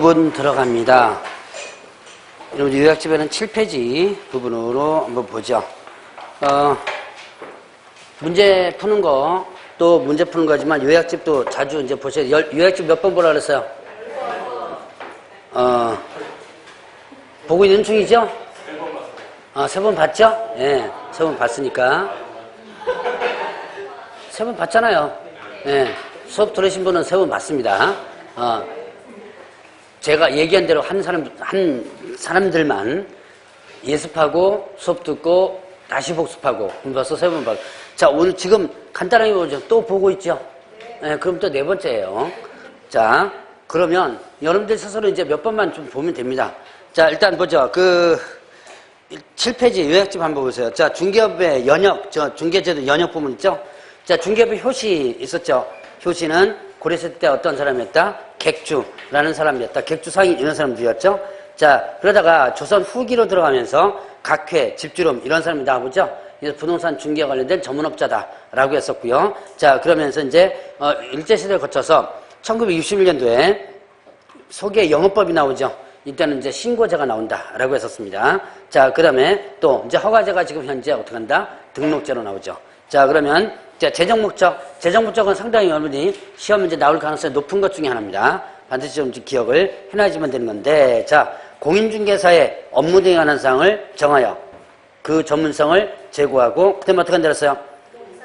부분 들어갑니다. 여러분 요약집에는 7페이지 부분으로 한번 보죠. 문제 푸는 거, 또 문제 푸는 거지만 요약집도 자주 이제 보셔야 돼요. 요약집 몇 번 보라 그랬어요? 보고 있는 중이죠? 3번 봤죠? 예, 네, 3번 봤으니까. 3번 봤잖아요. 예, 네, 수업 들으신 분은 3번 봤습니다. 제가 얘기한 대로 한 사람들만 예습하고 수업 듣고 다시 복습하고 공부해서 3번 봤고. 자, 오늘 지금 간단하게 보죠. 또 보고 있죠? 네, 그럼 또 4번째예요. 자, 그러면 여러분들 스스로 이제 몇 번만 좀 보면 됩니다. 자, 일단 보죠. 7페이지 요약집 한번 보세요. 자, 중개업의 연역, 중개제도 연역 부분 있죠? 자, 중개업의 효시 있었죠? 효시는 고려시대 때 어떤 사람이었다? 객주라는 사람이었다. 객주상인 이런 사람들이었죠? 자, 그러다가 조선 후기로 들어가면서 각회, 집주름 이런 사람이 나와보죠? 그래서 부동산 중개와 관련된 전문업자다라고 했었고요. 자, 그러면서 이제 일제시대를 거쳐서 1961년도에 소개 영업법이 나오죠. 이때는 이제 신고제가 나온다라고 했었습니다. 자, 그 다음에 또 이제 허가제가 지금 현재 어떻게 한다? 등록제로 나오죠. 자, 그러면 자, 재정 목적은 상당히 여러분이 시험 문제 나올 가능성이 높은 것 중에 하나입니다. 반드시 좀 기억을 해놔야지만 되는 건데, 자, 공인중개사의 업무 등에 관한 사항을 정하여 그 전문성을 제고하고, 그다음에 어떻게 한다랬어요?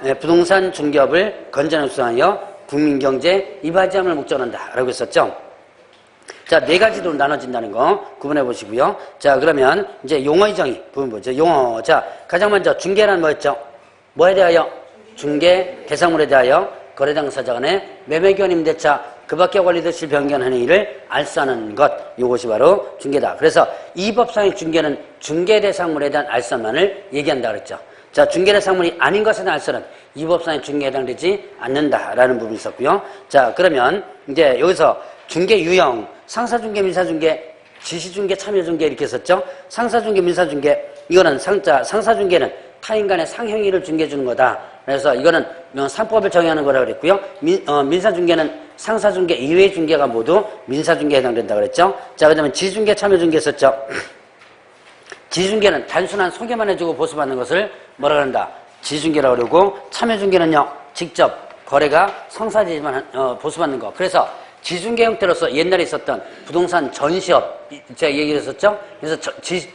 네, 부동산 중개업을 건전하게 수행하여 국민경제에 이바지함을 목적으로 한다라고 했었죠. 자, 4가지로 나눠진다는 거 구분해 보시고요. 자, 그러면 이제 용어의 정의 부분 보죠. 용어. 자, 가장 먼저 중개란 뭐였죠? 뭐에 대하여? 중개 대상물에 대하여 거래 당사자 간의 매매기원 임대차 그 밖에 권리득실 변경하는 일을 알선하는 것, 이것이 바로 중개다. 그래서 이 법상의 중개는 중개 대상물에 대한 알선만을 얘기한다 그랬죠. 자, 중개 대상물이 아닌 것에 대한 알선은 이 법상의 중개에 해당되지 않는다라는 부분이 있었고요. 자, 그러면 이제 여기서 중개 유형, 상사중개, 민사중개, 지시중개, 참여중개 이렇게 했었죠. 상사중개, 민사중개, 이거는 상사중개는 타인 간의 상행위를 중개해 주는 거다. 그래서 이거는 상법을 정의하는 거라고 그랬고요. 민사중개는 상사중개 이외의 중개가 모두 민사중개에 해당된다고 그랬죠. 자, 그 다음에 지중개, 참여중개 했었죠. 지중개는 단순한 소개만 해주고 보수받는 것을 뭐라 그런다? 지중개라고 그러고, 참여중개는요, 직접 거래가 성사되지만 보수받는 거. 그래서 지중개 형태로서 옛날에 있었던 부동산 전시업, 제가 얘기를 했었죠? 그래서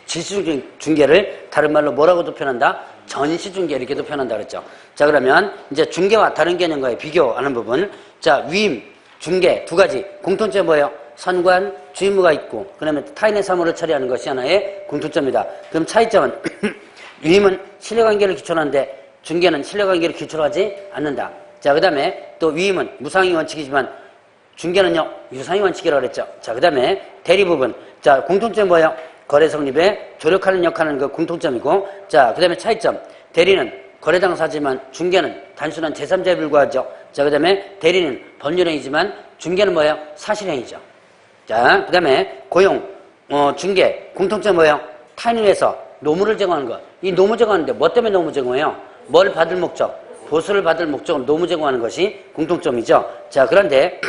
지중개를 다른 말로 뭐라고도 표현한다? 전시중개 이렇게도 표현한다 그랬죠. 자, 그러면 이제 중개와 다른 개념과의 비교하는 부분. 자, 위임, 중개 2가지. 공통점이 뭐예요? 선관, 주임무가 있고, 그 다음에 타인의 사무를 처리하는 것이 하나의 공통점이다. 그럼 차이점은 위임은 신뢰관계를 기초로 하는데 중개는 신뢰관계를 기초로 하지 않는다. 자, 그 다음에 또 위임은 무상의 원칙이지만 중개는요, 유상의 원칙이라고 그랬죠. 자, 그 다음에 대리 부분. 자, 공통점이 뭐예요? 거래 성립에 조력하는 역할은 그 공통점이고, 자, 그 다음에 차이점. 대리는 거래 당사지만 중개는 단순한 제3자에 불과하죠. 자, 그 다음에 대리는 법률행위지만 중개는 뭐예요? 사실행위죠. 자, 그 다음에 고용, 중개, 공통점 뭐예요? 타인을 위해서 노무를 제공하는 것. 이 노무 제공하는데 뭐 때문에 노무 제공해요? 뭘 받을 목적? 보수를 받을 목적으로 노무 제공하는 것이 공통점이죠. 자, 그런데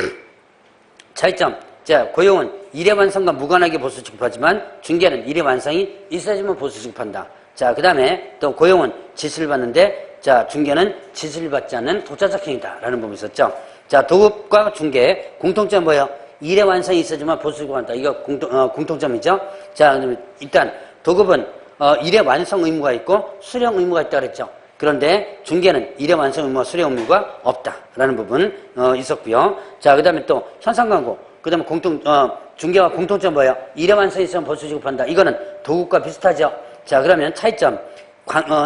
차이점. 자, 고용은 일의 완성과 무관하게 보수 지급하지만 중개는 일의 완성이 있어야지만 보수 지급한다. 자, 그 다음에 또 고용은 지시를 받는데, 자, 중개는 지시를 받지 않는 독자적 행위다라는 부분이 있었죠. 자, 도급과 중개 공통점 뭐예요? 일의 완성이 있어야지만 보수 지급한다. 이거 공통점이죠. 자, 일단 도급은 일의 완성 의무가 있고 수령 의무가 있다 그랬죠. 그런데 중개는 일의 완성 의무와 수령 의무가 없다라는 부분 있었고요. 자, 그 다음에 또 현상광고. 그 다음에 중개와 공통점 뭐예요? 일의 완성이 있으면 보수 지급한다. 이거는 도급과 비슷하죠. 자, 그러면 차이점.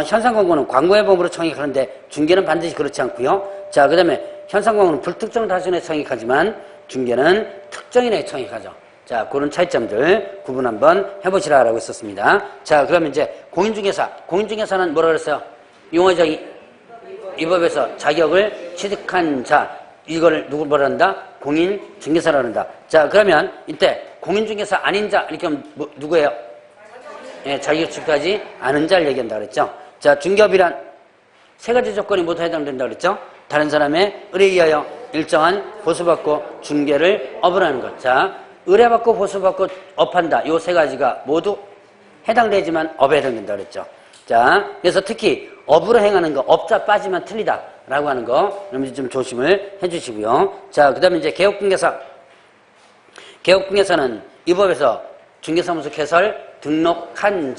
현상광고는 광고해봄으로 청약하는데 중개는 반드시 그렇지 않고요. 자, 그 다음에 현상광고는 불특정 다수인에 청약하지만 중개는 특정인에 청약하죠. 자, 그런 차이점들 구분 한번 해보시라라고 했었습니다. 자, 그러면 이제 공인중개사. 공인중개사는 뭐라 그랬어요? 용어적이 이 법에서 자격을 취득한 자. 이거를 누구 뭐라 한다? 공인중개사라고 한다. 자, 그러면 이때 공인중개사 아닌 자 이렇게 하면 누구예요? 예, 자격 취득하지 않은 자를 얘기한다 그랬죠. 자, 중개업이란 3가지 조건이 모두 해당된다 그랬죠. 다른 사람의 의뢰에 의하여 일정한 보수받고 중개를 업을 하는 것. 자, 의뢰받고 보수받고 업한다. 요 세 가지가 모두 해당되지만 업에 해당된다 그랬죠. 자, 그래서 특히 업으로 행하는 거, 업자 빠지면 틀리다. 라고 하는 거, 여러분들 좀 조심을 해 주시고요. 자, 그 다음에 이제 개업공개사. 개업공개사는 이 법에서 중개사무소 개설, 등록한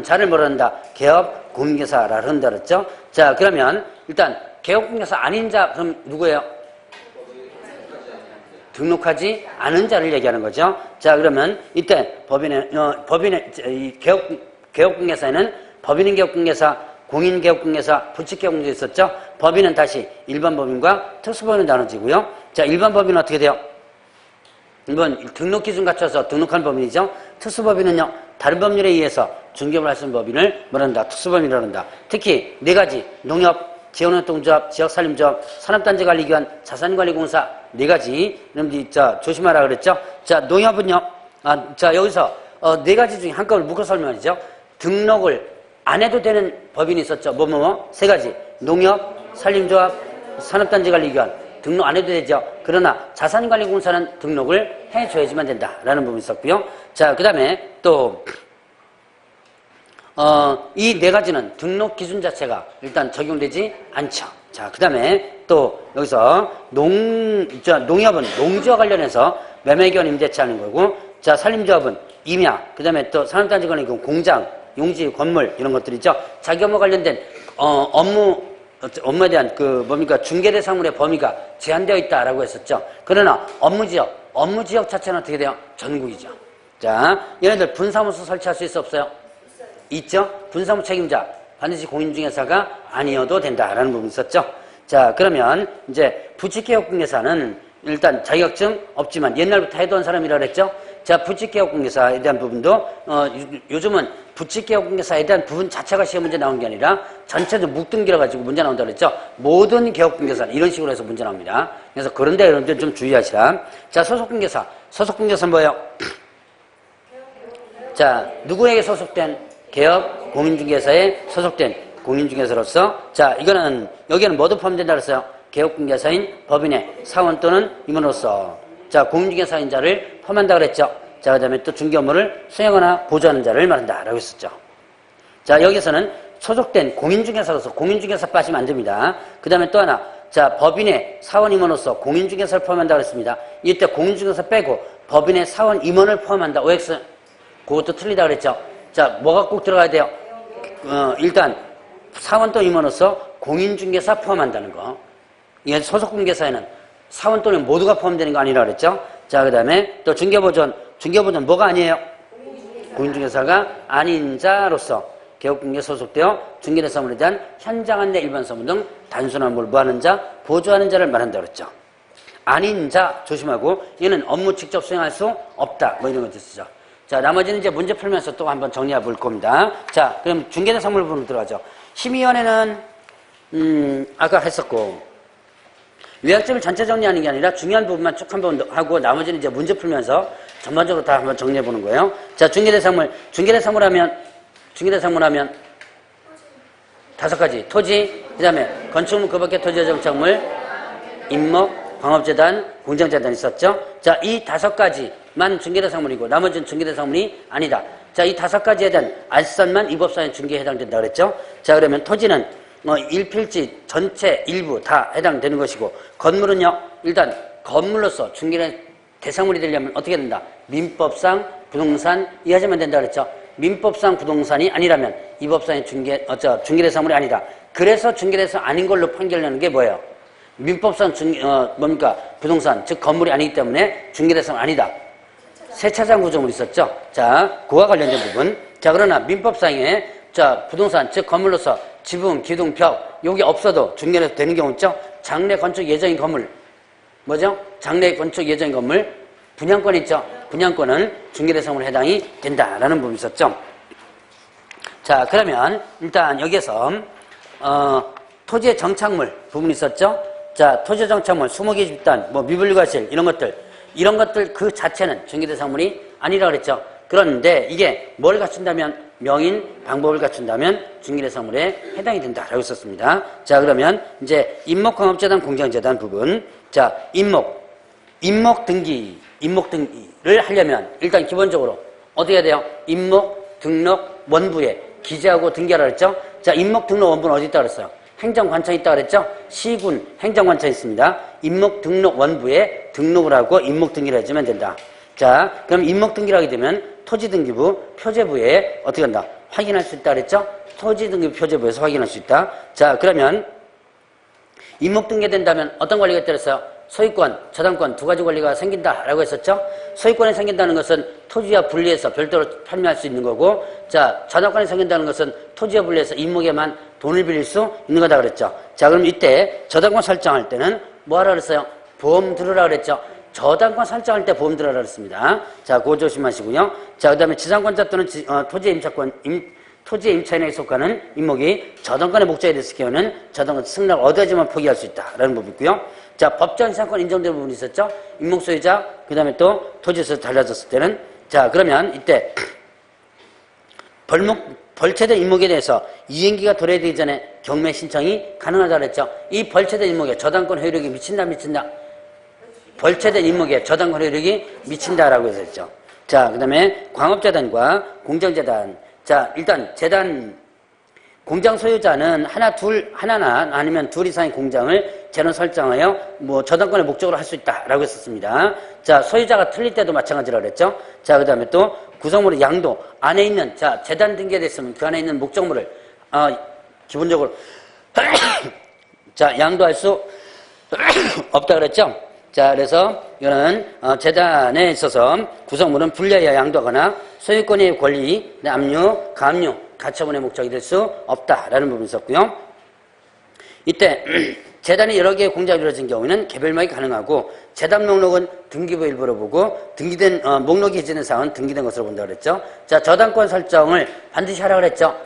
자를 뭐라 한다? 개업공개사라 한다 그랬죠. 자, 그러면 일단 개업공개사 아닌 자, 그럼 누구예요? 등록하지 않은 자를 얘기하는 거죠. 자, 그러면 이때 이 개업공개사에는 법인인 개업공개사, 공인 개업공개사, 부칙 개업공개사 있었죠. 법인은 다시 일반 법인과 특수법인으로 나눠지고요. 자, 일반 법인은 어떻게 돼요? 이번 등록 기준 갖춰서 등록한 법인이죠. 특수법인은요, 다른 법률에 의해서 중개업을 할 수 있는 법인을 뭐란다? 특수법인이라고 한다. 특히 네 가지, 농협, 지역농협동조합, 지역산림조합, 산업단지관리기관, 자산관리공사 네 가지. 여러분들 조심하라 그랬죠. 자, 농협은요, 자, 여기서 네 가지 중에 한꺼번에 묶어 설명하죠. 등록을 안 해도 되는 법인이 있었죠. 세 가지. 농협, 산림조합, 산업단지관리기관. 등록 안 해도 되죠. 그러나 자산관리공사는 등록을 해줘야지만 된다라는 부분이 있었고요. 자, 그 다음에 또 이 네 가지는 등록 기준 자체가 일단 적용되지 않죠. 자, 그 다음에 또 여기서 농협은 농지와 관련해서 매매기원 임대차 하는 거고, 자, 산림조합은 임야, 그 다음에 또 산업단지관리 공장, 용지, 건물 이런 것들이죠. 자기 업무 관련된 업무에 대한 중개대상물의 범위가 제한되어 있다라고 했었죠. 그러나 업무 지역 자체는 어떻게 돼요? 전국이죠. 자, 얘네들 분사무소 설치할 수 있어 없어요? 있죠. 분사무 책임자 반드시 공인중개사가 아니어도 된다라는 부분이 있었죠. 자, 그러면 이제 부칙개업공개사는 일단 자격증 없지만 옛날부터 해던 사람이라 그랬죠. 자, 부칙개업공개사에 대한 부분도 요즘은 부칙개업공개사에 대한 부분 자체가 시험 문제 나온 게 아니라 전체적으로 묵등기라 가지고 문제 나온다 그랬죠. 모든 개업공개사는 이런 식으로 해서 문제 나옵니다. 그래서 그런데 여러분들 좀 주의하시라. 자, 소속공개사는 뭐예요? 자, 누구에게 소속된? 개업 공인중개사에 소속된 공인중개사로서, 자, 이거는 여기에는 뭐도 포함된다 그랬어요? 개업공개사인 법인의 사원 또는 임원으로서, 자, 공인중개사인 자를 포함한다 그랬죠. 자, 그 다음에 또 중개 업무를 수행하거나 보조하는 자를 말한다 라고 했었죠. 자, 여기서는 소속된 공인중개사로서 공인중개사 빠지면 안 됩니다. 그 다음에 또 하나, 자, 법인의 사원 임원으로서 공인중개사를 포함한다 그랬습니다. 이때 공인중개사 빼고 법인의 사원 임원을 포함한다. OX 그것도 틀리다 그랬죠. 자, 뭐가 꼭 들어가야 돼요? 일단 사원 또는 임원으로서 공인중개사 포함한다는 거. 이게 소속공개사에는 사원 또는 모두가 포함되는 거 아니라 그랬죠. 자, 그 다음에 또 중개보전 뭐가 아니에요? 공인중개사가 아닌 자로서 개업공개 소속되어 중개대상물에 대한 현장 안내 일반 서문 등 단순한 업무를 뭐하는 자, 보조하는 자를 말한다 그랬죠. 아닌 자 조심하고, 얘는 업무 직접 수행할 수 없다 뭐 이런 것도 쓰죠. 자, 나머지는 이제 문제 풀면서 또 한번 정리해 볼 겁니다. 자, 그럼 중개대상물 부분으로 들어가죠. 심의위원회는 아까 했었고, 요약점을 전체 정리하는 게 아니라 중요한 부분만 쭉 한번 하고 나머지는 이제 문제 풀면서 전반적으로 다 한번 정리해 보는 거예요. 자, 중개대상물 하면 5가지. 토지, 그 다음에 건축물 그 밖에 토지와 정착물, 임목, 광업재단, 공장재단 있었죠. 자, 이 5가지만 중개대상물이고 나머지는 중개대상물이 아니다. 자, 이 5가지에 대한 알선만 이 법상의 중개에 해당된다 그랬죠. 자, 그러면 토지는 일필지 전체 일부 다 해당되는 것이고, 건물은요, 일단 건물로서 중개 대상물이 되려면 어떻게 된다? 민법상 부동산 이해하시면 된다 그랬죠. 민법상 부동산이 아니라면 이 법상의 중개대상물이 아니다. 그래서 중개대상 아닌 걸로 판결하는 게 뭐예요? 민법상 부동산, 즉 건물이 아니기 때문에 중개대상 아니다. 세차장 구조물 있었죠. 자, 그와 관련된 부분. 자, 그러나 민법상에 부동산, 즉 건물로서 지붕, 기둥, 벽 요게 없어도 중개로 되는 경우 있죠. 장래 건축 예정인 건물 뭐죠? 장래 건축 예정인 건물 분양권 있죠. 분양권은 중개대상물에 해당이 된다라는 부분이 있었죠. 자, 그러면 일단 여기에서 토지의 정착물 부분이 있었죠. 자, 토지의 정착물, 수목의 집단, 미분류과실 이런 것들 그 자체는 중개대상물이 아니라 그랬죠. 그런데 이게 뭘 갖춘다면 명인, 방법을 갖춘다면 중개대상물에 해당이 된다라고 했었습니다. 자, 그러면 이제 임목광업재단, 공장재단 부분. 자, 임목 임목 등기를 하려면 일단 기본적으로 어떻게 해야 돼요? 임목 등록 원부에 기재하고 등기하라 그랬죠? 자, 임목 등록 원부는 어디 있다 그랬어요? 행정관청에 있다 그랬죠? 시군 행정관청에 있습니다. 임목 등록 원부에 등록을 하고 임목 등기를 해주면 된다. 자, 그럼 임목 등기를 하게 되면 토지등기부 표제부에 어떻게 한다? 확인할 수 있다 그랬죠? 토지등기부 표제부에서 확인할 수 있다. 자, 그러면 임목 등기된다면 어떤 권리가 있다 그랬어요? 소유권, 저당권 두 가지 권리가 생긴다라고 했었죠? 소유권이 생긴다는 것은 토지와 분리해서 별도로 판매할 수 있는 거고, 자, 저당권이 생긴다는 것은 토지와 분리해서 임목에만 돈을 빌릴 수 있는 거다 그랬죠? 자, 그럼 이때 저당권 설정할 때는 뭐 하라 그랬어요? 보험 들으라 그랬죠? 저당권 설정할 때 보험 들으라 그랬습니다. 자, 그거 조심하시고요. 자, 그 다음에 지상권자 또는 토지의 임차권, 토지의 임차인에 속하는 임목이 저당권의 목적에 됐을 경우는 저당권 승낙을 얻어야지만 포기할 수 있다라는 부분이 있고요. 자, 법정 지상권 인정된 부분이 있었죠? 임목 소유자, 그 다음에 또 토지에서 달라졌을 때는, 자, 그러면 이때 벌채된 임목에 대해서 이행기가 도래되기 전에 경매 신청이 가능하다 그랬죠? 이 벌채된 임목에 저당권 효력이 미친다? 벌채된 임목에 저당권 효력이 미친다라고 했었죠. 자, 그 다음에 광업재단과 공정재단. 자, 일단 재단 공장 소유자는 하나나 아니면 둘 이상의 공장을 재론 설정하여 뭐 저당권의 목적으로 할 수 있다라고 했었습니다. 자, 소유자가 틀릴 때도 마찬가지라고 그랬죠. 자, 그 다음에 또 구성물의 양도 안에 있는, 자, 재단 등기에 됐으면 그 안에 있는 목적물을 기본적으로 자, 양도할 수 없다 그랬죠. 자, 그래서 이거는 재단에 있어서 구성물은 분리하여 양도하거나 소유권의 권리, 압류, 가압류, 가처분의 목적이 될 수 없다라는 부분이 있었고요. 이때 재단이 여러 개의 공장이 이루어진 경우에는 개별목이 가능하고 재단 목록은 등기부 일부로 보고 등기된 목록이 기재된 사항은 등기된 것으로 본다고 그랬죠. 자, 저당권 설정을 반드시 하라고 그랬죠.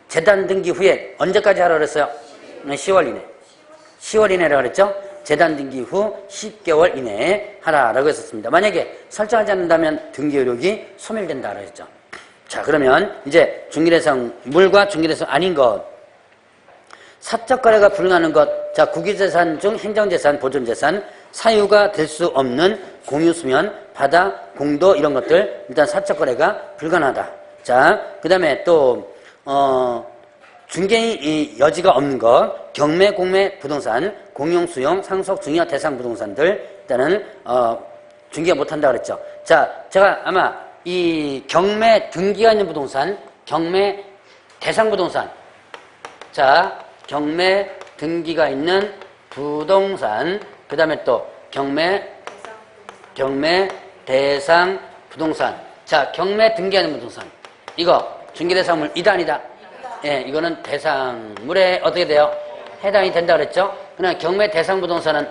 재단 등기 후에 언제까지 하라고 그랬어요? 10월 이내. 10월 이내라고 그랬죠. 재단 등기 후 10개월 이내에 하라라고 했었습니다. 만약에 설정하지 않는다면 등기 효력이 소멸된다라고 했죠. 자, 그러면 이제 중개대상물과 중개대상 아닌 것, 사적 거래가 불가능한 것, 자, 국유재산 중 행정재산, 보존재산, 사유가 될 수 없는 공유수면, 바다, 공도 이런 것들 일단 사적 거래가 불가능하다. 자, 그 다음에 또 중개의 여지가 없는 것, 경매, 공매, 부동산, 공용, 수용, 상속, 증여, 대상 부동산들 일단은 중개가 못한다 그랬죠. 자, 제가 아마 이 경매 등기가 있는 부동산, 경매 대상 부동산, 자, 경매 등기가 있는 부동산, 그 다음에 또 경매 대상 부동산. 자, 경매 등기하는 부동산. 이거 중개대상물 이다 아니다? 예, 이거는 대상물에 어떻게 돼요? 해당이 된다 그랬죠? 그러나 경매 대상 부동산은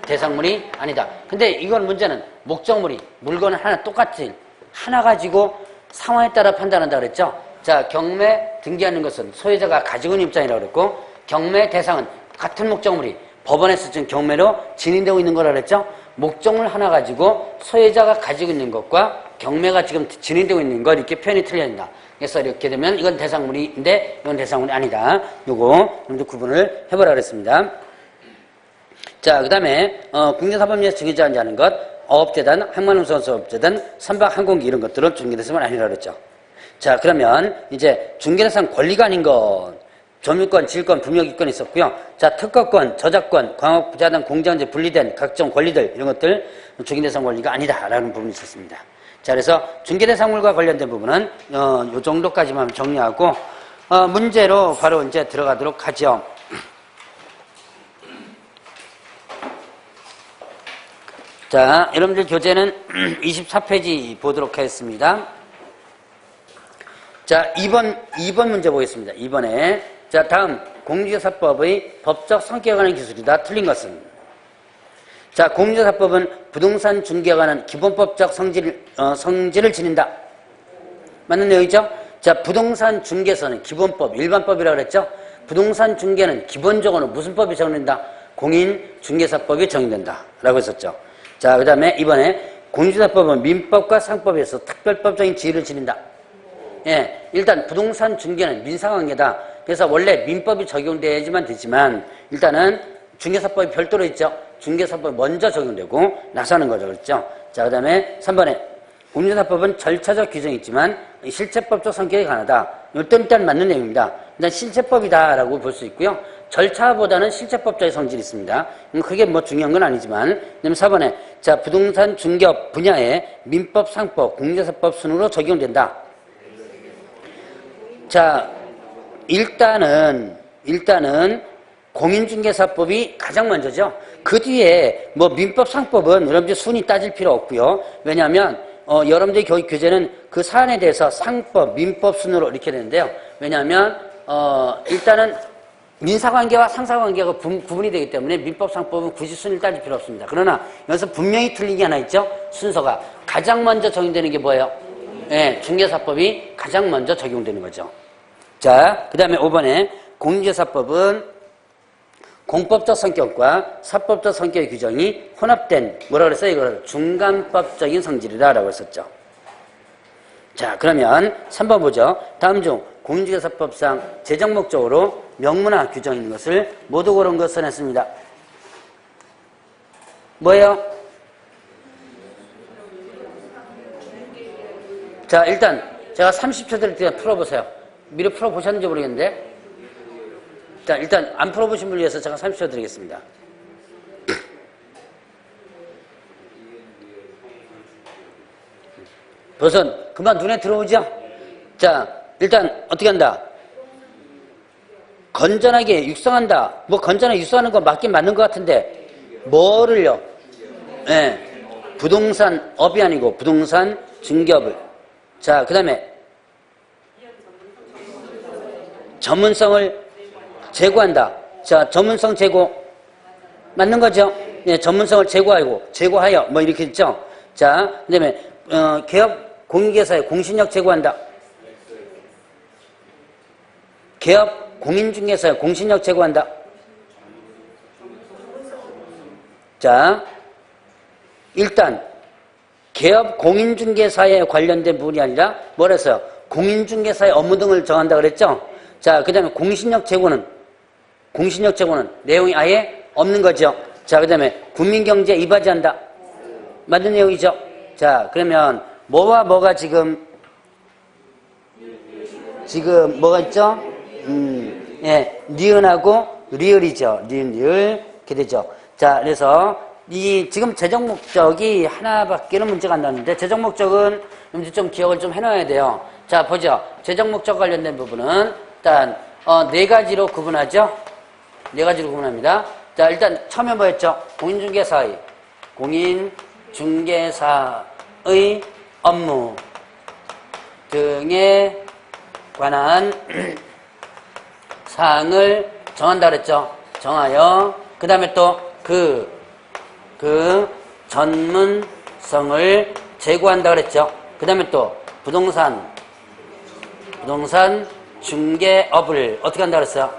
대상물이 아니다. 근데 이건 문제는 목적물이 물건은 하나 똑같이 하나 가지고 상황에 따라 판단한다 그랬죠? 자, 경매 등기하는 것은 소유자가 가지고 있는 입장이라고 그랬고 경매 대상은 같은 목적물이 법원에서 지금 경매로 진행되고 있는 거라 그랬죠? 목적물 하나 가지고 소유자가 가지고 있는 것과 경매가 지금 진행되고 있는 것 이렇게 표현이 틀려진다. 그래서 이렇게 되면 이건 대상물인데 이건 대상물이 아니다. 요거 좀 구분을 해보라 그랬습니다. 자, 그 다음에 국내사법리에서 중개제한지 하는 것, 어업재단, 항만운송사업재단, 선박항공기 이런 것들은 중개대상은 아니라 그랬죠. 자, 그러면 이제 중개대상 권리가 아닌 것, 점유권, 질권, 분묘기권이 있었고요. 자, 특허권, 저작권, 광업, 부자단, 공장제 분리된 각종 권리들 이런 것들 중개대상 권리가 아니다라는 부분이 있었습니다. 자, 그래서 중개대상물과 관련된 부분은 요 정도까지만 정리하고 문제로 바로 이제 들어가도록 하죠. 자, 여러분들 교재는 24페이지 보도록 하겠습니다. 자, 2번 문제 보겠습니다. 2번에. 자, 다음 공유재사법의 법적 성격에 관한 기술이다. 틀린 것은? 자, 공유재사법은 부동산 중개에 관한 기본법적 성질을 지닌다. 맞는 내용이죠? 자, 부동산 중개서는 기본법, 일반법이라고 그랬죠? 부동산 중개는 기본적으로 무슨 법이 정된다? 공인중개사법이 정된다. 라고 했었죠. 자, 그 다음에 이번에 공유재사법은 민법과 상법에서 특별법적인 지위를 지닌다. 예, 일단 부동산 중개는 민사관계다. 그래서 원래 민법이 적용돼야지만 되지만 일단은 중개사법이 별도로 있죠. 중개사법이 먼저 적용되고 나서는 거죠. 그렇죠? 자, 그 다음에 3번에 공인중개사법은 절차적 규정이 있지만 실체법적 성격이 강하다. 이것도 일단 맞는 내용입니다. 일단 실체법이다라고 볼 수 있고요. 절차보다는 실체법적인 성질이 있습니다. 그게 뭐 중요한 건 아니지만. 그다음에 4번에 자, 부동산 중개업 분야에 민법, 상법, 공인중개사법 순으로 적용된다. 자, 일단은 공인중개사법이 가장 먼저죠. 그 뒤에 뭐 민법, 상법은 여러분들 순위 따질 필요 없고요. 왜냐하면 여러분들의 교육 교재는 그 사안에 대해서 상법, 민법 순으로 이렇게 되는데요. 왜냐하면 일단은 민사관계와 상사관계가 구분이 되기 때문에 민법, 상법은 굳이 순위를 따질 필요 없습니다. 그러나 여기서 분명히 틀린 게 하나 있죠. 순서가 가장 먼저 적용되는 게 뭐예요? 네, 중개사법이 가장 먼저 적용되는 거죠. 자, 그 다음에 5번에 공인중개사법은 공법적 성격과 사법적 성격의 규정이 혼합된 뭐라 그랬어요? 이걸 중간법적인 성질이다라고 했었죠. 자, 그러면 3번 보죠. 다음 중 공인중개사법상 제정 목적으로 명문화 규정이 있는 것을 모두 고른 것은 했습니다. 뭐예요? 자, 일단 제가 30초 드릴 테니까 풀어보세요. 미리 풀어보셨는지 모르겠는데. 자, 일단 안 풀어보신 분을 위해서 제가 30초 드리겠습니다. 우선 그만 눈에 들어오죠? 자, 일단 어떻게 한다? 건전하게 육성한다. 뭐 건전하게 육성하는 건 맞긴 맞는 것 같은데 뭐를요? 네, 부동산 업이 아니고 부동산 중개업을. 자, 그 다음에 전문성을 제고한다. 자, 전문성 제고 맞는 거죠? 네, 전문성을 제고하여 뭐 이렇게 있죠. 자, 그다음에 개업 공인중개사의 공신력 제고한다. 개업 공인중개사의 공신력 제고한다. 자, 일단 개업 공인중개사에 관련된 부분이 아니라 뭐라 했어요? 공인중개사의 업무 등을 정한다 그랬죠? 자, 그 다음에 공신력 제고는 내용이 아예 없는 거죠. 자, 그 다음에 국민경제에 이바지한다. 맞는 내용이죠. 자, 그러면 뭐와 뭐가 지금 뭐가 있죠? 예, 니은하고 리을이죠. 니은, 리을 이렇게 되죠. 자, 그래서 이 지금 재정 목적이 하나밖에는 문제가 안 나는데 재정 목적은 좀 기억을 좀 해놔야 돼요. 자, 보죠. 재정 목적 관련된 부분은 일단 네 가지로 구분하죠. 네 가지로 구분합니다. 자, 일단 처음에 뭐였죠? 공인중개사의 업무 등에 관한 사항을 정한다 그랬죠. 정하여 그 다음에 또 그 전문성을 제고한다 그랬죠. 그 다음에 또 부동산 중개업을 어떻게 한다 그랬어요?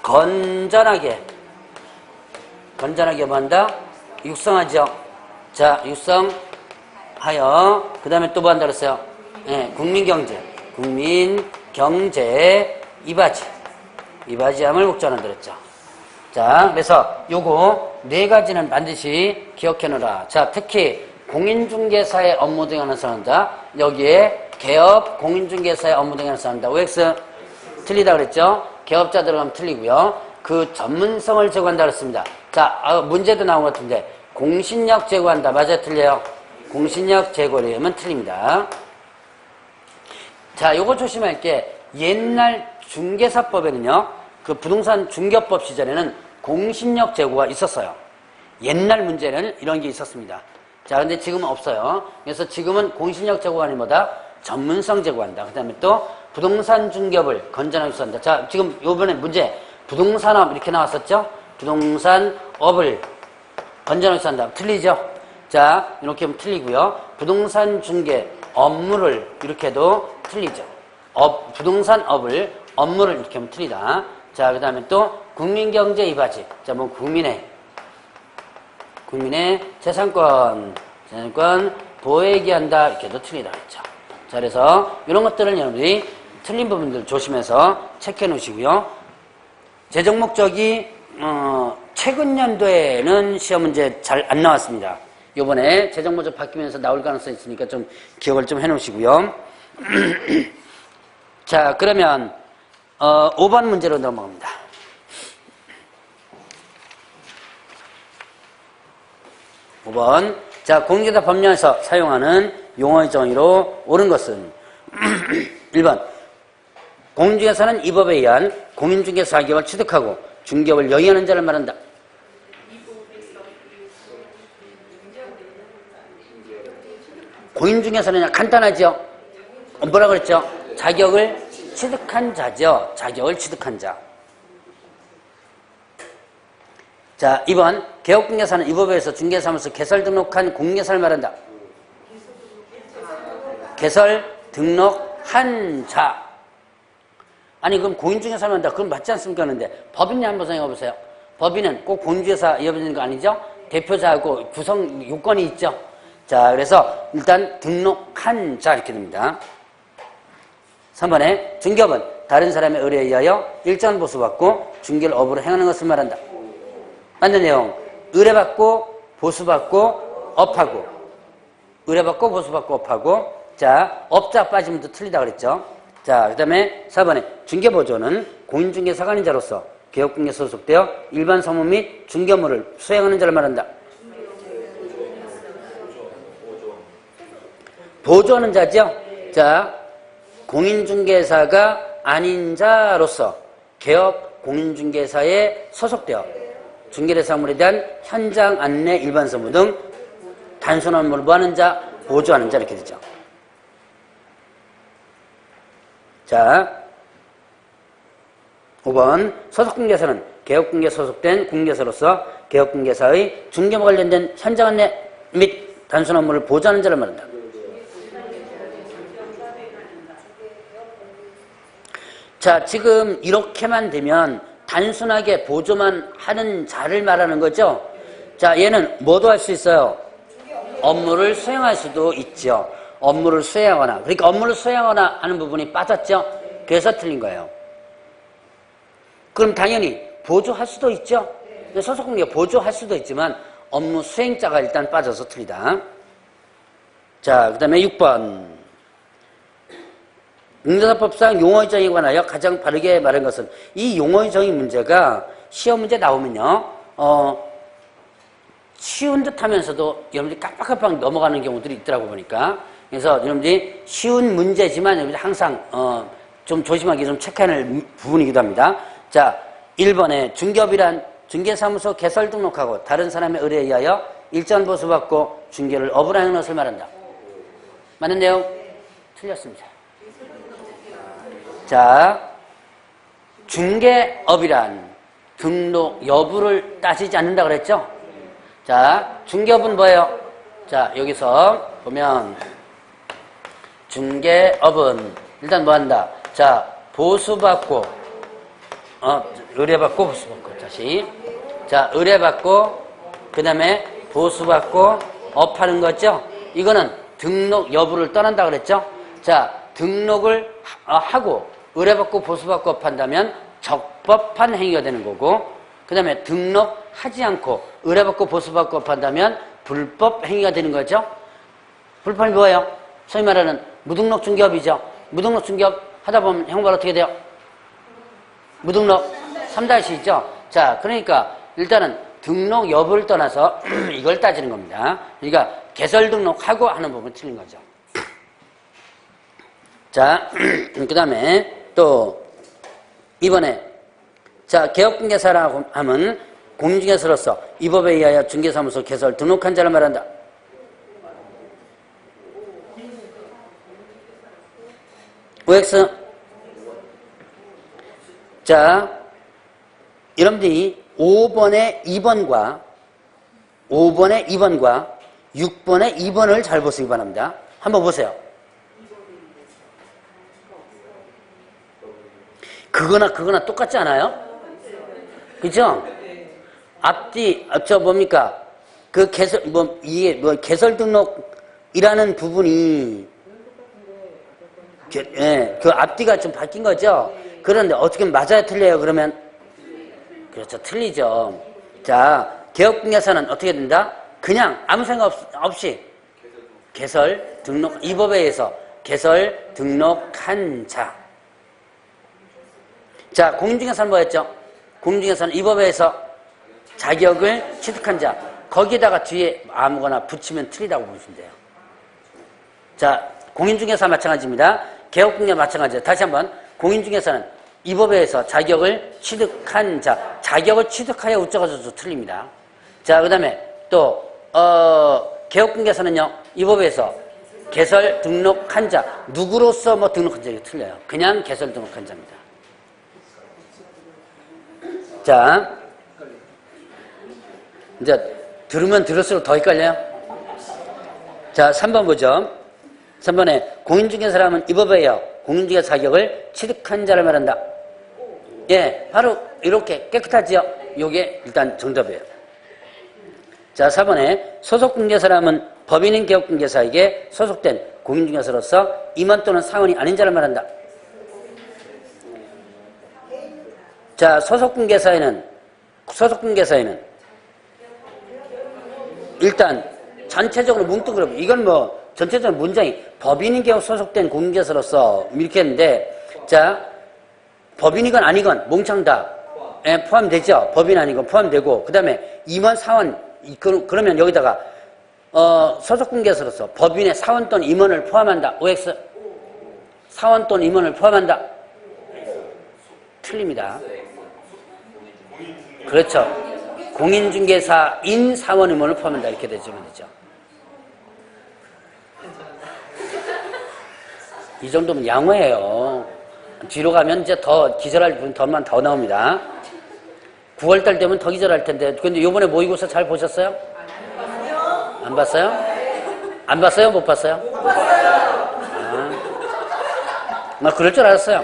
건전하게 뭐 한다? 육성하죠. 자, 육성하여 그 다음에 또 뭐 한다 그랬어요? 네, 국민경제 이바지함을 목적한다 그랬죠. 자, 그래서 요거 네 가지는 반드시 기억해 놓으라. 자, 특히 공인중개사의 업무 등에 관해서 한다. 여기에 개업 공인중개사의 업무 등에 관해서 한다. OX 틀리다 그랬죠? 개업자 들어가면 틀리고요. 그 전문성을 제고한다 그랬습니다. 자, 문제도 나온 것 같은데 공신력 제고한다. 맞아요? 틀려요? 공신력 제고하면 틀립니다. 자, 요거 조심할 게 옛날 중개사법에는요. 그 부동산 중개법 시절에는 공신력 제고가 있었어요. 옛날 문제는 이런 게 있었습니다. 자, 근데 지금은 없어요. 그래서 지금은 공신력 제고가 아닌 뭐다? 전문성 제고한다. 그 다음에 또 부동산 중개업을 건전하게 수한다. 자, 지금 요번에 문제 부동산업 이렇게 나왔었죠? 부동산업을 건전하게 수한다. 틀리죠? 자, 이렇게 하면 틀리고요. 부동산 중개 업무를 이렇게 해도 틀리죠. 부동산업을 업무를 이렇게 하면 틀리다. 자, 그 다음에 또 국민경제 이바지. 자, 뭐 국민의 재산권 보호기한다. 이렇게 해도 틀리다 그랬죠. 자, 그래서 이런 것들은 여러분들이 틀린 부분들 조심해서 체크해 놓으시고요. 재정 목적이 최근 연도에는 시험 문제 잘 안 나왔습니다. 요번에 재정모집 바뀌면서 나올 가능성이 있으니까 좀 기억을 좀 해놓으시고요. 자, 그러면 5번 문제로 넘어갑니다. 5번. 자, 공인중개사 법령에서 사용하는 용어의 정의로 옳은 것은 1번. 공인중개사는 이 법에 의한 공인중개사 자격을 취득하고 중개업을 영위하는 자를 말한다. 공인중개사는 간단하죠? 뭐라 그랬죠? 자격을 취득한 자죠. 자격을 취득한 자. 자, 2번. 개업공개사는 이 법에서 중개사무소 개설 등록한 공개사를 말한다. 개설 등록한 자. 아니, 그럼 공인중개사를 말한다. 그럼 맞지 않습니까? 그런데 법인이 한번 생각해 보세요. 법인은 꼭 공인중개사 이어지는 거 아니죠? 대표자하고 구성 요건이 있죠. 자, 그래서 일단 등록한 자 이렇게 됩니다. 3번에 중개업은 다른 사람의 의뢰에 의하여 일정한 보수받고 중개를 업으로 행하는 것을 말한다. 맞는 내용. 의뢰받고 보수받고 업하고. 의뢰받고 보수받고 업하고. 자, 업자 빠지면 또 틀리다 그랬죠. 자, 그 다음에 4번에 중개보조는 공인중개사가 아닌 자로서 개업공개 소속되어 일반 사무 및 중개업무를 수행하는 자를 말한다. 보조하는 자죠. 자, 공인중개사가 아닌 자로서 개업 공인중개사에 소속되어 중개대 사무에 대한 현장 안내 일반 사무 등 단순 업무를 뭐하는 자, 보조하는 자 이렇게 되죠. 자, 5번 소속공개사는 개업공개 소속된 공개사로서 개업공개사의 중개와 관련된 현장 안내 및 단순 업무를 보조하는 자를 말한다. 자, 지금 이렇게만 되면 단순하게 보조만 하는 자를 말하는 거죠. 자, 얘는 뭐도 할 수 있어요? 업무를 수행할 수도 있죠. 업무를 수행하거나. 그러니까 업무를 수행하거나 하는 부분이 빠졌죠. 그래서 틀린 거예요. 그럼 당연히 보조할 수도 있죠. 소속공개 보조할 수도 있지만 업무 수행자가 일단 빠져서 틀리다. 자, 그 다음에 6번. 공인중개사법상 용어의 정의에 관하여 가장 바르게 말한 것은 이 용어의 정의 문제가 시험 문제 나오면요. 쉬운 듯 하면서도 여러분들이 깜빡깜빡 넘어가는 경우들이 있더라고 보니까. 그래서 여러분들이 쉬운 문제지만 여러분들이 항상 좀 조심하게 좀 체크해야 할 부분이기도 합니다. 자, 1번에 중개업이란 중개사무소 개설 등록하고 다른 사람의 의뢰에 의하여 일정한 보수받고 중개를 업으로 하는 것을 말한다. 맞는 내용? 틀렸습니다. 자, 중개업이란 등록 여부를 따지지 않는다 그랬죠? 자, 중개업은 뭐예요? 자, 여기서 보면 중개업은 일단 뭐 한다? 자, 보수받고 의뢰받고 보수받고 다시. 자, 의뢰받고 그 다음에 보수받고 업하는 거죠? 이거는 등록 여부를 떠난다 그랬죠? 자, 등록을 하고 의뢰받고 보수받고 업한다면 적법한 행위가 되는 거고, 그 다음에 등록하지 않고 의뢰받고 보수받고 업한다면 불법 행위가 되는 거죠. 불법이 뭐예요? 소위 말하는 무등록 중개업이죠. 무등록 중개업 하다 보면 형벌 어떻게 돼요? 무등록 3-2죠. 자, 그러니까 일단은 등록 여부를 떠나서 이걸 따지는 겁니다. 그러니까 개설 등록하고 하는 부분 틀린 거죠. 자, 그 다음에 또 이번에 자, 개업공개사라고 하면 공인중개사로서 이 법에 의하여 중개사무소 개설 등록한 자를 말한다. OX. 자, 여러분들이 5번의 2번과 6번의 2번을 잘 보시기 바랍니다. 한번 보세요. 그거나 똑같지 않아요? 그죠? 앞뒤, 뭡니까? 개설 등록이라는 부분이, 그 앞뒤가 좀 바뀐 거죠? 그런데 어떻게 맞아야 틀려요, 그러면? 그렇죠. 틀리죠. 자, 개업공개사는 어떻게 된다? 그냥 아무 생각 없이 개설, 등록, 이 법에 의해서 개설, 등록한 자. 자, 공인중개사는 뭐였죠? 공인중개사는 이 법에 의해서 자격을 취득한 자. 거기에다가 뒤에 아무거나 붙이면 틀리다고 보시면 돼요. 자, 공인중개사 마찬가지입니다. 개업공개 마찬가지예요. 다시 한번 공인중개사는 이 법에 의해서 자격을 취득한 자. 자격을 취득하여 우쩌가저쩌 틀립니다. 자, 그 다음에 또 개업공개사는요. 이 법에서 개설 등록한 자. 누구로서 뭐 등록한 자가 틀려요. 그냥 개설 등록한 자입니다. 자, 이제 들으면 들을수록 더 헷갈려요. 자, 3번 보죠. 3번에 공인중개사라면 이 법에요. 공인중개사 자격을 취득한 자를 말한다. 예, 바로 이렇게 깨끗하지요. 요게 일단 정답이에요. 자, 4번에 소속공개사라면 법인인 개업공개사에게 소속된 공인중개사로서 임원 또는 사원이 아닌 자를 말한다. 자, 소속공개사에는 일단 전체적으로 뭉뚱그려 이건 뭐 전체적으로 문장이 법인인 개업 소속된 공인중개사로서 이렇게 했는데, 자, 법인이건 아니건 몽창 다 포함되죠. 법인 아니건 포함되고, 그 다음에 임원 사원, 그러면 여기다가 소속공개사로서 법인의 사원 또는 임원을 포함한다. OX 사원 또는 임원을 포함한다. 틀립니다. 그렇죠. 공인중개사인 사원 임원을 포함한다. 이렇게 되죠. 이 정도면 양호해요. 뒤로 가면 이제 더 기절할 분 더 나옵니다. 9월달 되면 더 기절할 텐데. 근데 요번에 모의고사 잘 보셨어요? 안 봤어요? 안 봤어요? 못 봤어요? 나 그럴 줄 알았어요.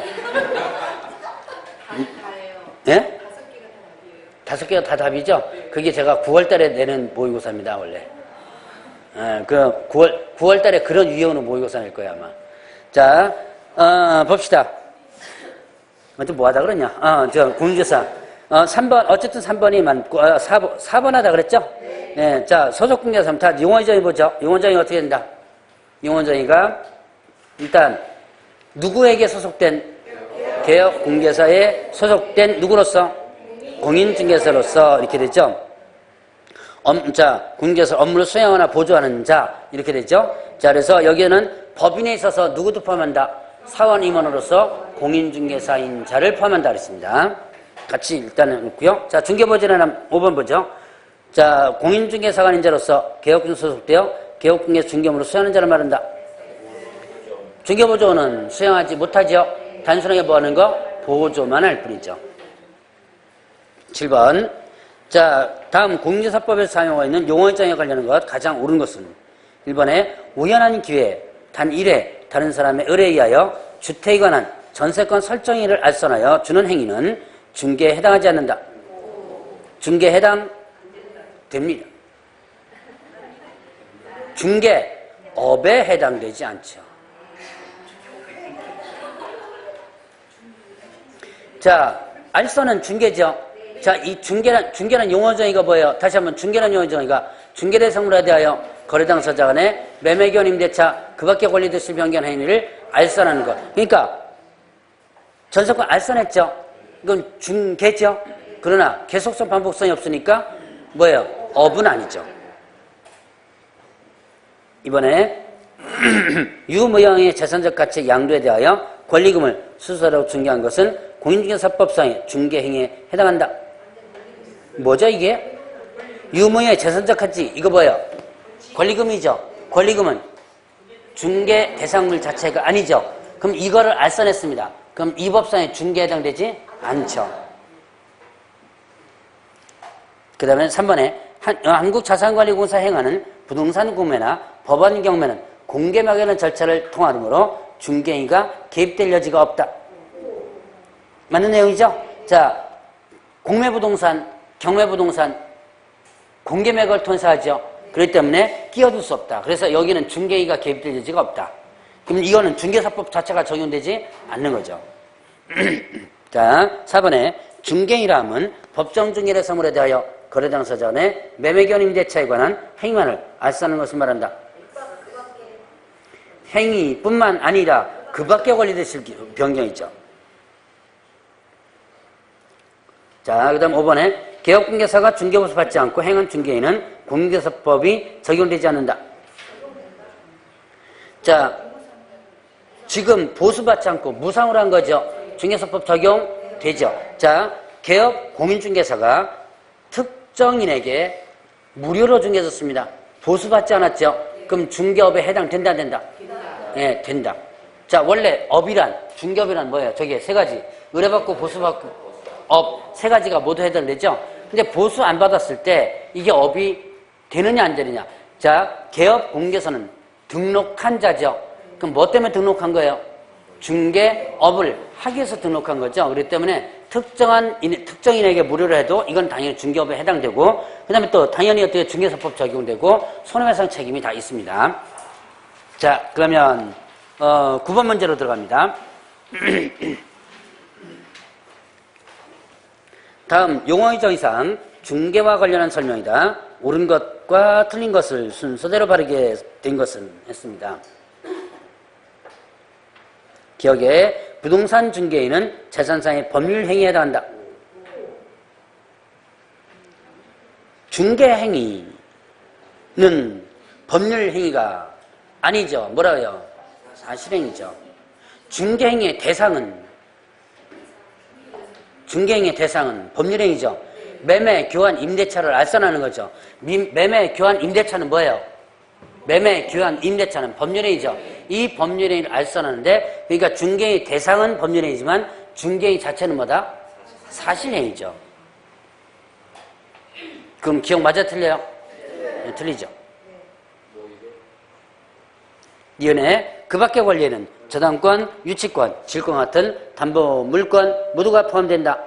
예? 5개가 다 답이죠? 그게 제가 9월달에 내는 모의고사입니다, 원래. 그 9월달에 그런 유형으로 모의고사 낼 거예요, 아마. 자, 봅시다. 뭐 하다 그러냐? 공인중개사. 3번, 어쨌든 3번이 많고, 4번 하다 그랬죠? 네. 자, 소속공개사. 다 용어정의 보죠. 용어정의 어떻게 된다? 용어정의가 일단, 누구에게 소속된? 개업공개사에 소속된 누구로서? 공인중개사로서 이렇게 되죠? 자, 공인중개사 업무를 수행하거나 보조하는 자, 이렇게 되죠? 자, 그래서 여기에는 법인에 있어서 누구도 포함한다? 사원 임원으로서 공인중개사인 자를 포함한다 그랬습니다. 같이 일단은 놓고요. 자, 중개보조는 5번 보죠. 자, 공인중개사가 아닌 자로서 개업공개 소속되어 개업공개 중개업무를 수행하는 자를 말한다. 중개보조는 수행하지 못하죠. 단순하게 뭐 하는 거? 보조만 할 뿐이죠. 7번. 자, 다음 공인중개사법에서 사용하고 있는 용어장에 관련한 것 가장 옳은 것은 1번에 우연한 기회에 단 1회 다른 사람의 의뢰에 의하여 주택에 관한 전세권 설정일을 알선하여 주는 행위는 중개에 해당하지 않는다. 중개에 해당됩니다. 중개업에 해당되지 않죠. 자, 알선은 중개죠. 자, 이 중개란 용어정의가 뭐예요? 다시 한번 중개란 용어정의가 중개 대상물에 대하여 거래 당사자 간의 매매견 임대차 그 밖에 권리득실 변경한 행위를 알선하는 것. 그러니까 전세권 알선했죠. 이건 중개죠. 그러나 계속성 반복성이 없으니까 뭐예요? 업은 아니죠. 이번에 유무형의 재산적 가치 양도에 대하여 권리금을 수수하라고 중개한 것은 공인중개사법상의 중개행위에 해당한다. 뭐죠 이게? 유무의 재산적 가치 이거 뭐예요? 권리금이죠. 권리금은 중개 대상물 자체가 아니죠. 그럼 이거를 알선했습니다. 그럼 이 법상에 중개에 해당되지 않죠. 그 다음에 3번에 한국자산관리공사 행하는 부동산 구매나 법원 경매는 공개 막연한 절차를 통하므로 중개행위가 개입될 여지가 없다. 맞는 내용이죠? 자, 공매부동산, 경매부동산 공개 매각을 통해서 하죠. 그렇기 때문에 끼어들 수 없다. 그래서 여기는 중개행위가 개입될 여지가 없다. 그럼 이거는 중개사법 자체가 적용되지 않는 거죠. 자, 4번에 중개인이라 함은 법정 중개를 사물에 대하여 거래 당사자 간의 매매견 임대차에 관한 행위만을 알선하는 것을 말한다. 행위뿐만 아니라 그 밖에 권리되실 변경이죠. 자, 그 다음 5번에 개업공개사가 중개보수 받지 않고 행한 중개인은 공개사법이 적용되지 않는다. 자, 지금 보수받지 않고 무상으로 한 거죠. 중개사법 적용되죠. 자, 개업 공인중개사가 특정인에게 무료로 중개해줬습니다. 보수받지 않았죠. 그럼 중개업에 해당된다, 안 된다? 네, 된다. 자, 원래 업이란, 중개업이란 뭐예요? 저게 세 가지. 의뢰받고 보수받고 업 세 가지가 모두 해당되죠. 근데 보수 안 받았을 때 이게 업이 되느냐 안 되느냐. 자, 개업 공개사는 등록한 자죠. 그럼 뭐 때문에 등록한 거예요? 중개업을 하기 위해서 등록한 거죠. 그렇기 때문에 특정인에게 무료로 해도 이건 당연히 중개업에 해당되고, 그 다음에 또 당연히 어떻게 중개사법 적용되고 손해배상 책임이 다 있습니다. 자, 그러면 9번 문제로 들어갑니다. 다음 용어의 정의상 중개와 관련한 설명이다. 옳은 것과 틀린 것을 순서대로 바르게 된 것은 했습니다. 기억에 부동산 중개인은 재산상의 법률 행위에 해당한다. 중개 행위는 법률 행위가 아니죠. 뭐라고요? 사실행위죠. 중개 행위의 대상은 법률행위죠. 매매, 교환, 임대차를 알선하는 거죠. 매매, 교환, 임대차는 뭐예요? 매매, 교환, 임대차는 법률행위죠. 이 법률행위를 알선하는데, 그러니까 중개의 대상은 법률행위지만 중개의 자체는 뭐다? 사실행위죠. 그럼 기억 맞아 틀려요? 네, 틀리죠. 이은혜, 그 밖의 권리에는 저당권, 유치권, 질권 같은 담보 물권 모두가 포함된다.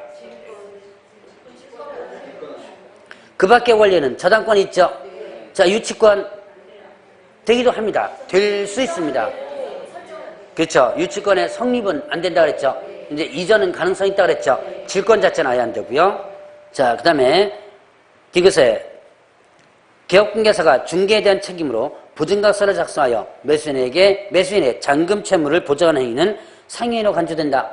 그 밖의 권리에는 저당권 있죠. 자, 유치권 되기도 합니다. 될 수 있습니다. 그렇죠. 유치권의 성립은 안 된다 그랬죠. 이제 이전은 가능성이 있다 그랬죠. 질권 자체는 아예 안 되고요. 자, 그 다음에 이것에 개업공개사가 중개에 대한 책임으로 보증각서를 작성하여 매수인의 잔금 채무를 보장하는 행위는 상해인으로 간주된다.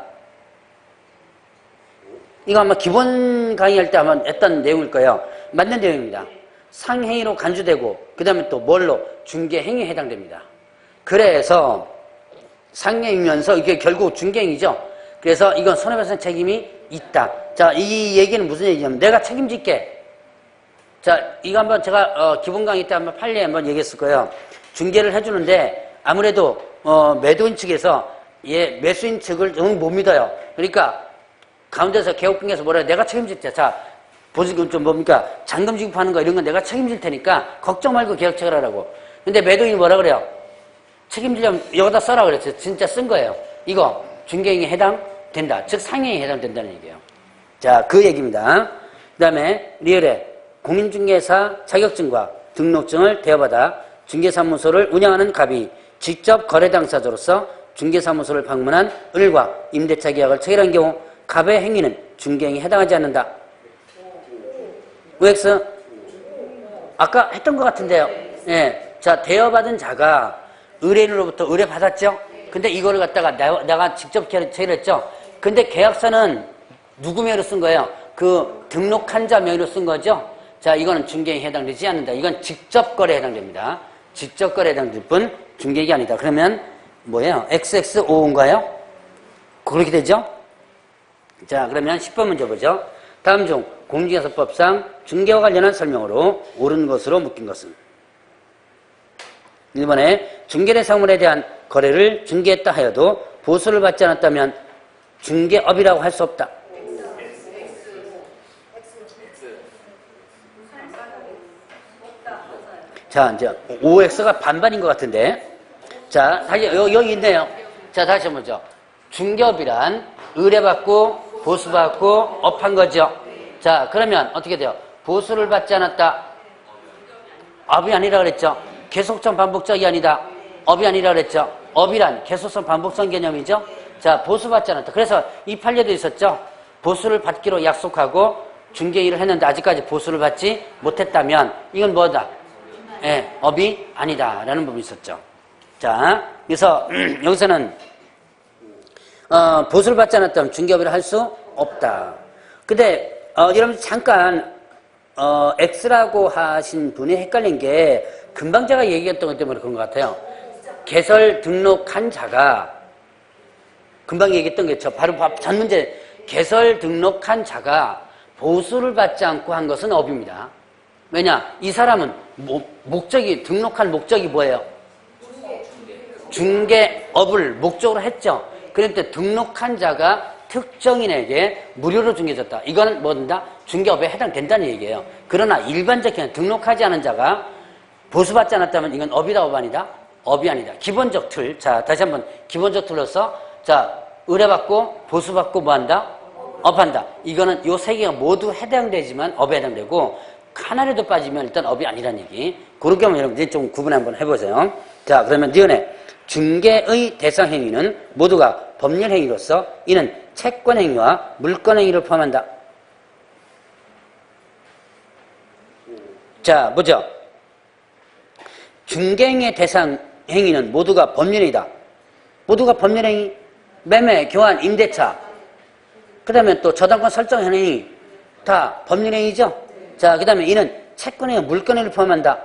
이거 아마 기본 강의할 때 아마 했던 내용일 거예요. 맞는 내용입니다. 상해인으로 간주되고 그 다음에 또 뭘로? 중개행위에 해당됩니다. 그래서 상해이면서 이게 결국 중개행위죠. 그래서 이건 손해배상 책임이 있다. 자, 이 얘기는 무슨 얘기냐면 내가 책임질게. 자, 이거 한번 제가 기본 강의 때 한번 판례 한번 얘기했을 거예요. 중개를 해주는데 아무래도 매도인 측에서 매수인 측을 너무 못 믿어요. 그러니까 가운데서 개업공개에서 뭐라 해요? 내가 책임질게. 자, 보증금 좀 뭡니까? 잔금 지급하는 거 이런 건 내가 책임질 테니까 걱정 말고 계약 체결하라고. 근데 매도인이 뭐라 그래요? 책임지려면 여기다 써라 그랬어요. 진짜 쓴 거예요. 이거 중개행위에 해당된다. 즉 상해에 해당된다는 얘기예요. 자, 그 얘기입니다. 그 다음에 리얼에 공인중개사 자격증과 등록증을 대여받아 중개사무소를 운영하는 갑이 직접 거래 당사자로서 중개사무소를 방문한 을과 임대차 계약을 체결한 경우 갑의 행위는 중개행위에 해당하지 않는다. OX? 아까 했던 것 같은데요. 예. 자, 대여받은 자가 의뢰인으로부터 의뢰받았죠? 근데 이거를 갖다가 내가 직접 체결했죠? 근데 계약서는 누구 명의로 쓴 거예요? 그 등록한 자 명의로 쓴 거죠? 자, 이거는 중개행위에 해당되지 않는다. 이건 직접 거래에 해당됩니다. 직접 거래에 해당될 뿐 중개행위 아니다. 그러면 뭐예요? XXO인가요? 그렇게 되죠? 자, 그러면 10번 문제 보죠. 다음 중 공인중개사법상 중개와 관련한 설명으로 옳은 것으로 묶인 것은 1번에 중개대상물에 대한 거래를 중개했다 하여도 보수를 받지 않았다면 중개업이라고 할 수 없다. 자, 이제 OX가 반반인 것 같은데. 자, 다시 여기 있네요. 자, 다시 한번 보죠. 중개업이란 의뢰받고 보수받고 업한 거죠. 자, 그러면 어떻게 돼요? 보수를 받지 않았다. 업이 아니라 그랬죠. 계속성 반복적이 아니다. 업이 아니라 그랬죠. 업이란 계속성 반복성 개념이죠. 자, 보수받지 않았다. 그래서 이 판례도 있었죠. 보수를 받기로 약속하고 중개일을 했는데 아직까지 보수를 받지 못했다면 이건 뭐다? 예, 업이 아니다라는 부분이 있었죠. 자, 그래서 여기서는 보수를 받지 않았다면 중개업을 할 수 없다. 근데 여러분 잠깐 X라고 하신 분이 헷갈린 게 금방 제가 얘기했던 것 때문에 그런 것 같아요. 개설 등록한 자가 금방 얘기했던 게 바로 전 문제 개설 등록한 자가 보수를 받지 않고 한 것은 업입니다. 왜냐? 이 사람은 목적이 등록한 목적이 뭐예요? 중개업을 목적으로 했죠. 그런데 등록한 자가 특정인에게 무료로 중개해줬다. 이거는 뭐다? 중개업에 해당된다는 얘기예요. 그러나 일반적인 등록하지 않은 자가 보수받지 않았다면 이건 업이다, 업 아니다? 업이 아니다. 기본적 틀. 자, 다시 한번 기본적 틀로서 자, 의뢰받고 보수받고 뭐한다? 업한다. 이거는 요 세 개가 모두 해당되지만 업에 해당되고 하나라도 빠지면 일단 업이 아니라는 얘기. 그렇게 하면 여러분들이 좀 구분 한번 해보세요. 자, 그러면 니은의 중개의 대상 행위는 모두가 법률 행위로서 이는 채권 행위와 물권 행위를 포함한다. 자, 보죠. 중개행위의 대상 행위는 모두가 법률행위다. 모두가 법률행위, 매매, 교환, 임대차, 그 다음에 또 저당권 설정 행위 다 법률행위죠. 자, 그 다음에 이는 채권행위, 물권행위를 포함한다.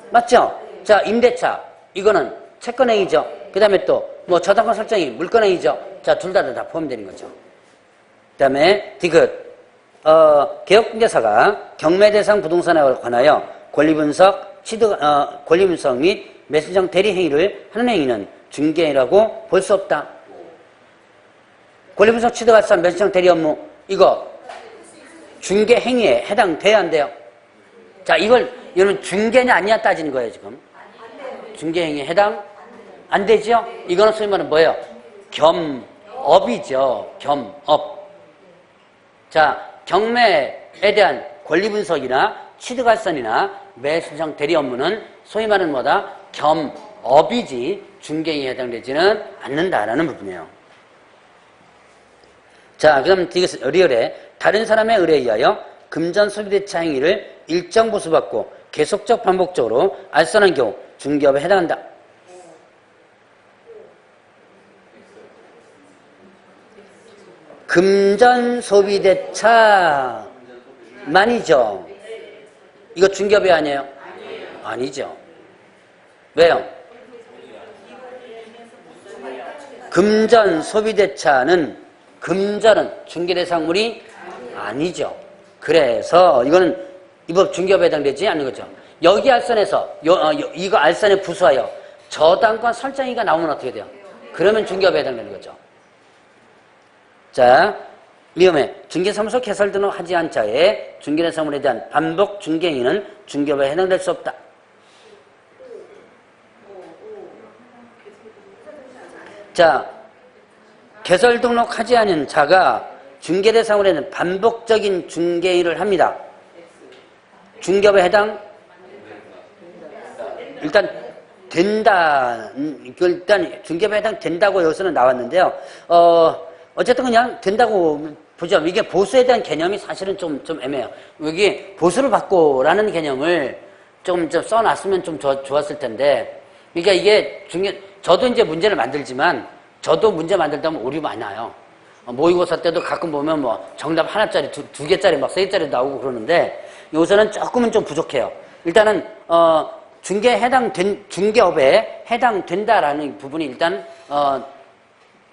맞죠? 자, 임대차 이거는 채권행위죠. 그 다음에 또 뭐 저당권 설정이 물권행위죠. 자, 둘 다 포함되는 거죠. 그 다음에 디귿 개업중개사가 경매대상 부동산에 관하여 권리분석, 권리분석 및 매수정 대리 행위를 하는 행위는 중개라고 볼 수 없다. 권리분석 취득할선 매수정 대리 업무 이거 중개 행위에 해당돼야 안 돼요? 자, 이걸 여러분 중개냐 아니냐 따지는 거예요 지금. 중개 행위에 해당 안 되죠? 이거는 소위 말하는 뭐예요? 겸업이죠. 겸업. 자, 경매에 대한 권리분석이나 취득할선이나 매수정 대리 업무는 소위 말하는 뭐다? 겸업이지 중개행위에 해당되지는 않는다라는 부분이에요. 자, 그럼 리얼에 다른 사람의 의뢰에 의하여 금전 소비대차 행위를 일정 보수받고 계속적 반복적으로 알선한 경우 중개업에 해당한다. 금전 소비대차만이죠. 이거 중개업이 아니에요? 아니죠. 왜요? 금전 소비대차는 금전은 중개대상물이 아니죠. 그래서 이거는 이법 중개업에 해당되지 않는 거죠. 여기 알선에서 이거 알선에 부수하여 저당권 설정이가 나오면 어떻게 돼요? 그러면 중개업에 해당되는 거죠. 자, 위험해. 중개사무소 개설 등록하지 않은 자의 중개대상물에 대한 반복 중개행위는 중개업에 해당될 수 없다. 자, 개설 등록하지 않은 자가 중개대상물에 대한 반복적인 중개일을 합니다. 중개업에 해당? 일단 된다. 일단 중개업에 해당된다고 여기서는 나왔는데요. 어쨌든 그냥 된다고 보죠. 이게 보수에 대한 개념이 사실은 좀 애매해요. 여기 보수를 받고라는 개념을 좀 써놨으면 좀 좋았을 텐데, 그러니까 이게 저도 이제 문제를 만들지만, 저도 문제 만들다 보면 오류 많이 나요. 모의고사 때도 가끔 보면 뭐 정답 하나짜리, 두 개짜리, 막 세 개짜리 나오고 그러는데, 여기서는 조금은 좀 부족해요. 일단은, 중개업에 해당된다라는 부분이 일단,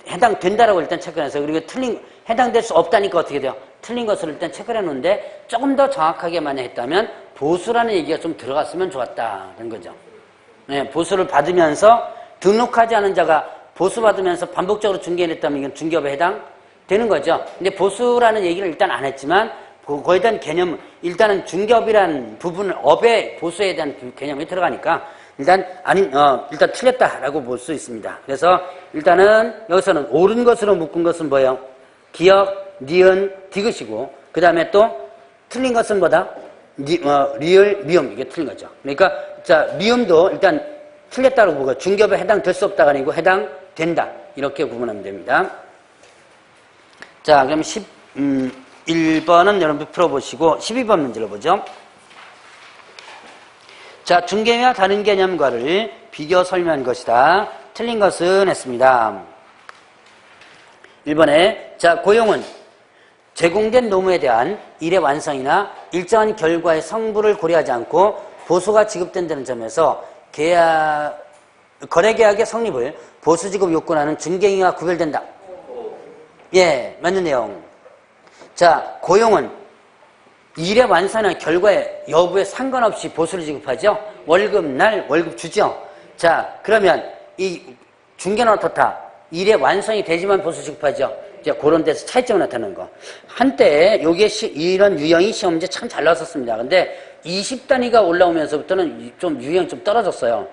해당된다라고 일단 체크해서, 그리고 해당될 수 없다니까 어떻게 돼요? 틀린 것을 일단 체크해 놓는데, 조금 더 정확하게 만약 했다면, 보수라는 얘기가 좀 들어갔으면 좋았다는 거죠. 네, 보수를 받으면서, 등록하지 않은 자가 보수 받으면서 반복적으로 중개했다면 이건 중개업에 해당되는 거죠. 근데 보수라는 얘기를 일단 안 했지만, 그거에 대한 개념, 일단은 중개업이라는 부분을 업의 보수에 대한 개념이 들어가니까, 일단 틀렸다라고 볼 수 있습니다. 그래서 일단은 여기서는 옳은 것으로 묶은 것은 뭐예요? 기역, 니은, 디귿이고, 그 다음에 또 틀린 것은 뭐다? 리을, 미음, 이게 틀린 거죠. 그러니까, 자, 미음도 일단 틀렸다고 보고, 중개업에 해당될 수 없다가 아니고 해당된다. 이렇게 구분하면 됩니다. 자, 그럼 1번은 여러분들 풀어보시고 12번 문제로 보죠. 자, 중개와 다른 개념과를 비교 설명한 것이다. 틀린 것은 했습니다. 1번에 자, 고용은 제공된 노무에 대한 일의 완성이나 일정한 결과의 성부를 고려하지 않고 보수가 지급된다는 점에서 거래계약의 성립을 보수지급 요건하는 중개행위와 구별된다. 예, 맞는 내용. 자, 고용은 일의 완성이나 결과의 여부에 상관없이 보수를 지급하죠. 월급날 월급 주죠. 자, 그러면 이 중개는 어떻다? 일의 완성이 되지만 보수 지급하죠. 이제 그런 데서 차이점이 나타나는 거. 한때 요게 이런 유형이 시험 문제 참 잘 나왔었습니다. 근데 20단위가 올라오면서부터는 좀 유형이 좀 떨어졌어요.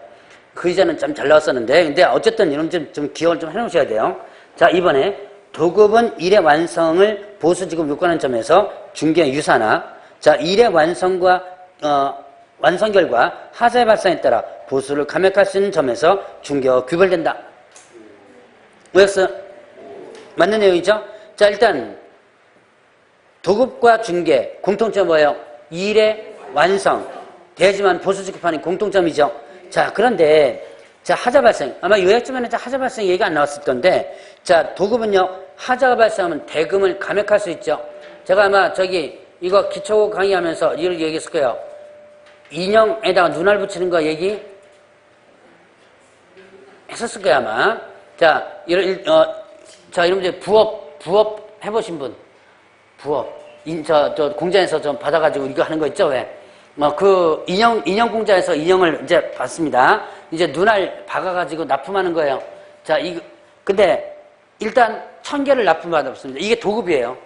그 이전은 좀 잘 나왔었는데, 근데 어쨌든 이런 좀 기억을 좀 해놓으셔야 돼요. 자, 이번에 도급은 일의 완성을 보수 지급 요건하는 점에서 중개 유사나, 자, 일의 완성과 완성 결과 하자의 발생에 따라 보수를 감액할 수 있는 점에서 중개와 구별된다. 뭐였어요? 맞는 내용이죠? 자, 일단 도급과 중개 공통점 뭐예요? 일의 완성 되지만 보수 지급하는 공통점이죠. 자, 그런데 자, 하자 발생, 아마 요약점에는 하자 발생 얘기가 안 나왔을 건데, 자, 도급은요 하자가 발생하면 대금을 감액할 수 있죠. 제가 아마 이거 기초 강의하면서 이걸 얘기했을 거예요. 인형에다가 눈알 붙이는 거 얘기 했었을 거예요 아마. 자, 자, 여러분들 부업 해보신 분, 부업 저 공장에서 좀 받아가지고 이거 하는 거 있죠 왜? 그 인형 공장에서 인형을 이제 받습니다. 이제 눈알 박아가지고 납품하는 거예요. 자, 근데 일단 1000개를 납품받았습니다. 이게 도급이에요.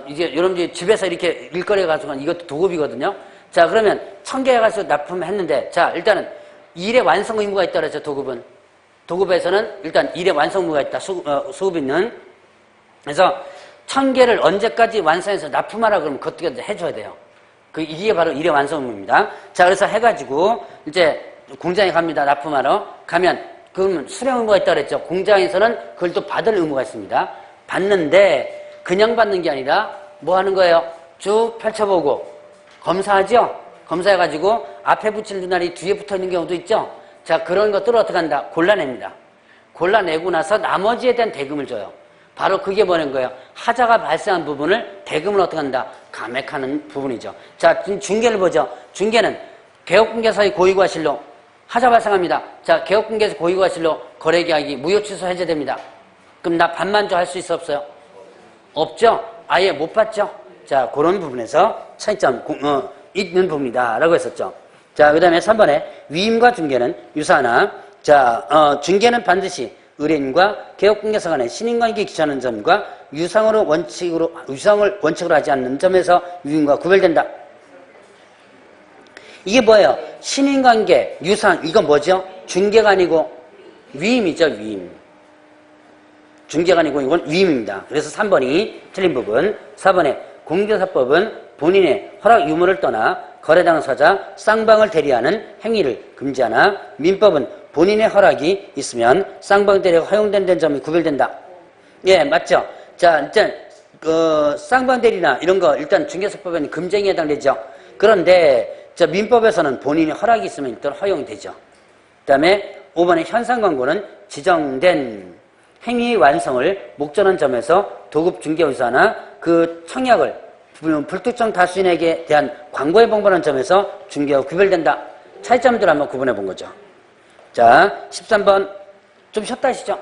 이제 여러분들이 집에서 이렇게 일거리 가지고 이것도 도급이거든요. 자, 그러면 1000개 가지고 납품했는데, 자, 일단은 일의 완성 의무가 있다 그랬죠, 도급은. 도급에서는 일단 일의 완성 의무가 있다, 수급 있는. 그래서 1000개를 언제까지 완성해서 납품하라 그러면 그것도 해줘야 돼요. 이게 바로 일의 완성 의무입니다. 자, 그래서 해가지고 이제 공장에 갑니다. 납품하러. 가면, 그러면 수령 의무가 있다 그랬죠. 공장에서는 그걸 또 받을 의무가 있습니다. 받는데, 그냥 받는 게 아니라 뭐 하는 거예요? 쭉 펼쳐보고, 검사하죠? 검사해가지고 앞에 붙일 눈알이 뒤에 붙어 있는 경우도 있죠? 자, 그런 것들을 어떻게 한다? 골라냅니다. 골라내고 나서 나머지에 대한 대금을 줘요. 바로 그게 뭐는 거예요? 하자가 발생한 부분을 대금을 어떻게 한다? 감액하는 부분이죠. 자, 중개를 보죠. 중개는 개업공개사의 고의과실로 하자 발생합니다. 자, 개업공개사 고의과실로 거래계약이 무효 취소 해제됩니다. 그럼 나 반만 줘 할 수 있어 없어요? 없죠? 아예 못 받죠? 자, 그런 부분에서 차이점 있는 부분이다 라고 했었죠. 자, 그 다음에 3번에 위임과 중개는 유사하나, 자, 중개는 반드시 의뢰인과 개업공개사 간의 신인관계에 기초하는 점과 유상을 원칙으로 하지 않는 점에서 위임과 구별된다. 이게 뭐예요? 신인관계, 유상, 이건 뭐죠? 중개가 아니고 위임이죠, 위임. 중개가 아니고 이건 위임입니다. 그래서 3번이 틀린 부분. 4번에 공개사법은 본인의 허락 유무를 떠나 거래 당사자 쌍방을 대리하는 행위를 금지하나, 민법은 본인의 허락이 있으면 쌍방 대리가 허용된다는 점이 구별된다. 예, 맞죠? 자, 일단 쌍방 대리나 이런 거 일단 중개사법에는 금지행위에 해당되죠. 그런데 자, 민법에서는 본인의 허락이 있으면 일단 허용이 되죠. 그 다음에 5번의 현상 광고는 지정된 행위의 완성을 목전한 점에서 도급 중개 의사나 그 청약을 불특정 다수인에게 대한 광고에 봉변한 점에서 중개와 구별된다. 차이점들 한번 구분해 본 거죠. 자, 13번 좀 쉬었다 하시죠.